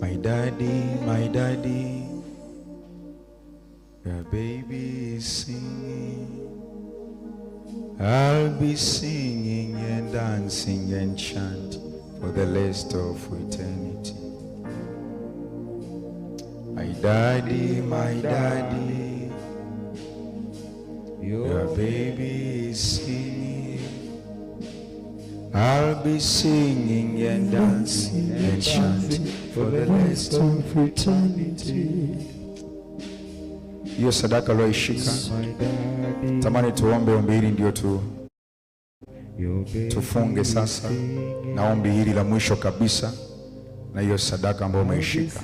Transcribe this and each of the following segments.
my daddy, your baby is singing. I'll be singing and dancing and chanting for the rest of eternity. My daddy, your baby is singing. I'll be singing and dancing and chanting for the rest of eternity. Hiyo sadaka loishika, tamani tuombe ombi hili ndio tufunge sasa na ombi hili la mwisho kabisa na hiyo sadaka ambayo umeishika.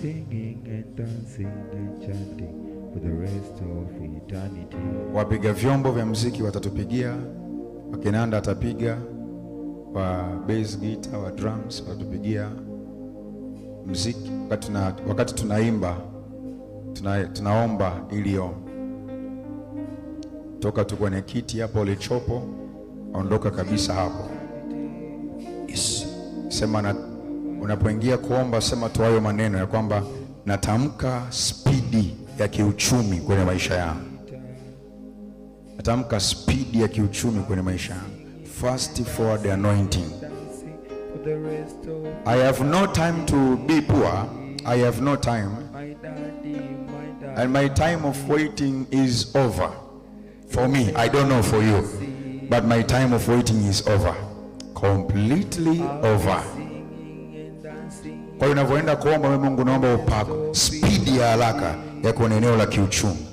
Wapiga vyombo vya muziki watatupigia, wakinanda atapiga, wa bass guitar, wa drums watatupigia muziki wakati tunaimba. Tunaomba ilio toka tu kwenye kiti hapo ulichopo, ondoka kabisa hapo. Yes. Sema unapoingia kuomba, sema tu hayo maneno ya kwamba natamka spidi ya kiuchumi kwenye maisha yangu. Natamka spidi ya kiuchumi kwenye maisha yangu. Fast forward anointing. I have no time to be poor. I have no time. And my time of waiting is over. For me, I don't know for you, but my time of waiting is over. Completely over. Kwa hiyo unavyoenda kuomba wewe, Mungu naomba upako speed ya haraka ya kwenye eneo la kiuchumi.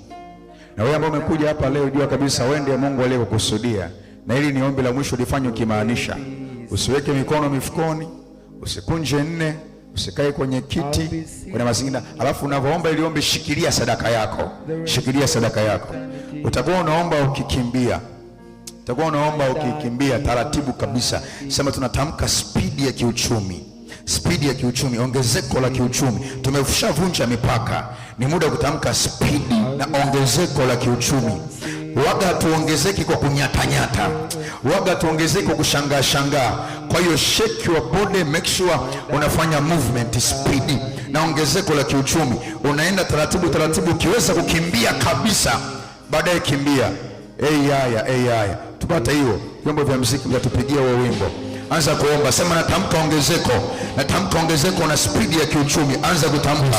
Na wewe ambaye umekuja hapa leo, jua kabisa wewe ndiye Mungu aliyekukusudia. Na hili ni ombi la mwisho lifanye ukimaanisha. Usiweke mikono mifukoni, usikunje nne, usikae kwenye kiti, kwenye mazingira. Alafu unavyoomba ili ombi, shikilia sadaka yako. Shikilia sadaka yako. Utakuwa unaomba ukikimbia. Utakuwa unaomba ukikimbia taratibu kabisa. Sema tunatamka speed ya kiuchumi. Speed ya kiuchumi, ongezeko la kiuchumi. Tumeshavunja mipaka. Ni muda kutamka speed na ongezeko la kiuchumi. Waga tuongezeki kwa kunyatanyata. Waga tuongezeki kwa kushangaa. Kwa hiyo shake your body, make sure unafanya movement speed na ongezeko la kiuchumi. Unaenda taratibu, ukiweza kukimbia kabisa, baadaye kimbia. Haya. Tupata hiyo. Vyombo vya muziki mtatupigia huo wimbo. Anza kuomba, sema natamka ongezeko na speed ya kiuchumi. Anza kutamka.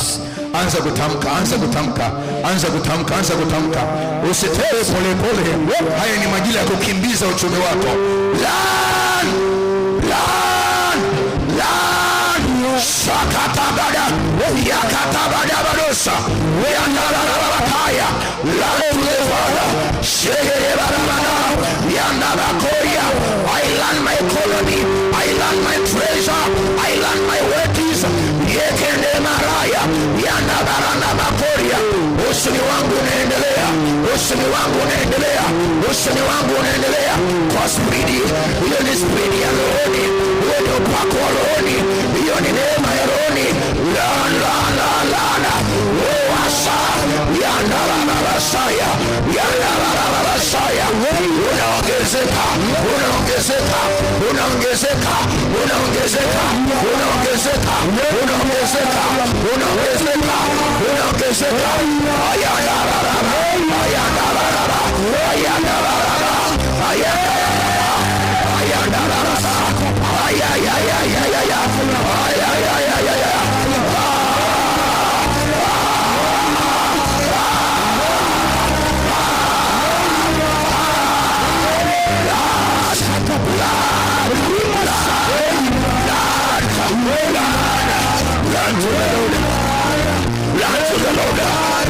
Usitele pole. Haya ni majira ya kukimbiza uchumi wako. Lan. Shakatabada, yakatabada badosa, yandarabakaya, lantulevada, shegerebarabana, yandabakoya. I land my economy, I land my treasure, I land my wages. Yekende maraya, yandabarana bakoya. Usuni wangu unaendelea kwa spidi. Hiyo ni spidi ya rohoni, hiyo ni upako wa rohoni, hiyo ni neema ya rohoni. La wasa yandarabasaya.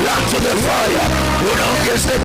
Land to the fire.